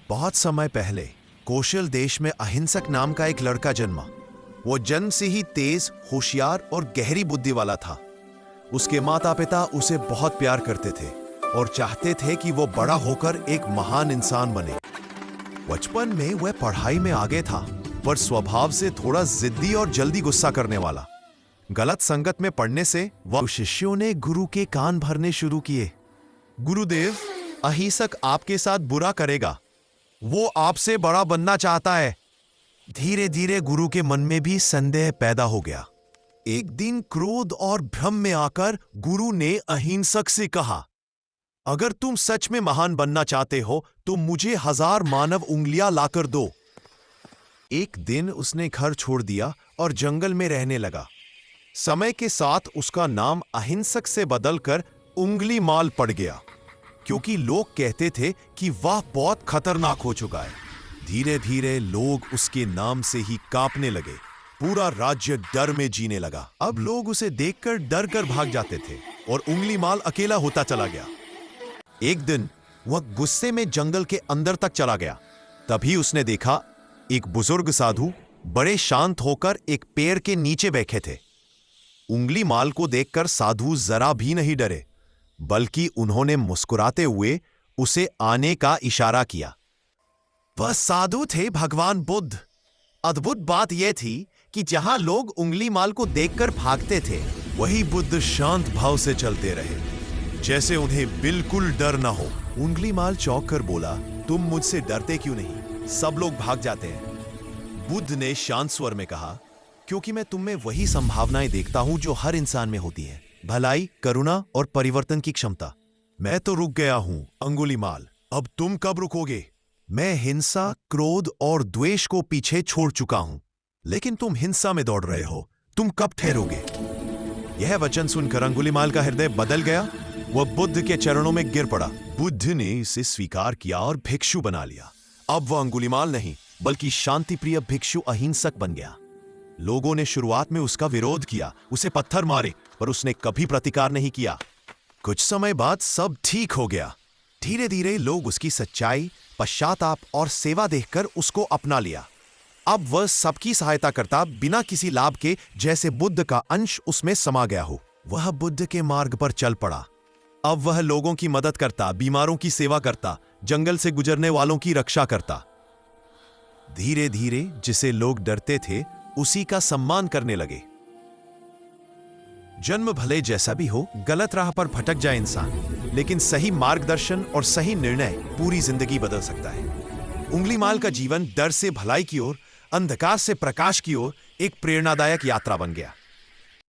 बहुत समय पहले कौशल देश में अहिंसक नाम का एक लड़का जन्मा। वो जन्म से ही तेज, होशियार और गहरी बुद्धि वाला था। उसके माता पिता उसे बहुत प्यार करते थे और चाहते थे कि वो बड़ा होकर एक महान इंसान बने। बचपन में वह पढ़ाई में आगे था, पर स्वभाव से थोड़ा जिद्दी और जल्दी गुस्सा करने वाला। गलत संगत में पड़ने से वह शिष्यों ने गुरु के कान भरने शुरू किए। गुरुदेव, अहिंसक आपके साथ बुरा करेगा, वो आपसे बड़ा बनना चाहता है। धीरे धीरे गुरु के मन में भी संदेह पैदा हो गया। एक दिन क्रोध और भ्रम में आकर गुरु ने अहिंसक से कहा, अगर तुम सच में महान बनना चाहते हो तो मुझे 1000 मानव उंगलियां लाकर दो। एक दिन उसने घर छोड़ दिया और जंगल में रहने लगा। समय के साथ उसका नाम अहिंसक से बदलकर उंगली माल पड़ गया, क्योंकि लोग कहते थे कि वह बहुत खतरनाक हो चुका है। धीरे धीरे लोग उसके नाम से ही कांपने लगे। पूरा राज्य डर में जीने लगा। अब लोग उसे देखकर डर कर भाग जाते थे और उंगली माल अकेला होता चला गया। एक दिन वह गुस्से में जंगल के अंदर तक चला गया। तभी उसने देखा एक बुजुर्ग साधु बड़े शांत होकर एक पेड़ के नीचे बैठे थे। उंगली माल को देखकर साधु जरा भी नहीं डरे, बल्कि उन्होंने मुस्कुराते हुए उसे आने का इशारा किया। वह साधु थे भगवान बुद्ध। अद्भुत बात यह थी कि जहां लोग उंगली माल को देखकर भागते थे, वही बुद्ध शांत भाव से चलते रहे, जैसे उन्हें बिल्कुल डर ना हो। उंगली माल चौंक कर बोला, तुम मुझसे डरते क्यों नहीं? सब लोग भाग जाते हैं। बुद्ध ने शांत स्वर में कहा, क्योंकि मैं तुम में वही संभावनाएं देखता हूं जो हर इंसान में होती है, भलाई, करुणा और परिवर्तन की क्षमता। मैं तो रुक गया हूं अंगुलीमाल, अब तुम कब रुकोगे? मैं हिंसा, क्रोध और द्वेष को पीछे छोड़ चुका हूं, लेकिन तुम हिंसा में दौड़ रहे हो। तुम कब ठहरोगे? यह वचन सुनकर अंगुलीमाल का हृदय बदल गया। वह बुद्ध के चरणों में गिर पड़ा। बुद्ध ने इसे स्वीकार किया और भिक्षु बना लिया। अब वह अंगुलीमाल नहीं, बल्कि शांतिप्रिय भिक्षु अहिंसक बन गया। लोगों ने शुरुआत में उसका विरोध किया, उसे पत्थर मारे, पर उसने कभी प्रतिकार नहीं किया। कुछ समय बाद सब ठीक हो गया। धीरे धीरे लोग उसकी सच्चाई, पश्चाताप और सेवा देखकर उसको अपना लिया। अब वह सबकी सहायता करता, बिना किसी लाभ के, जैसे बुद्ध का अंश उसमें समा गया हो। वह बुद्ध के मार्ग पर चल पड़ा। अब वह लोगों की मदद करता, बीमारों की सेवा करता, जंगल से गुजरने वालों की रक्षा करता। धीरे धीरे जिसे लोग डरते थे, उसी का सम्मान करने लगे। जन्म भले जैसा भी हो, गलत राह पर भटक जाए इंसान, लेकिन सही मार्गदर्शन और सही निर्णय पूरी जिंदगी बदल सकता है। उंगलीमाल का जीवन डर से भलाई की ओर, अंधकार से प्रकाश की ओर एक प्रेरणादायक यात्रा बन गया।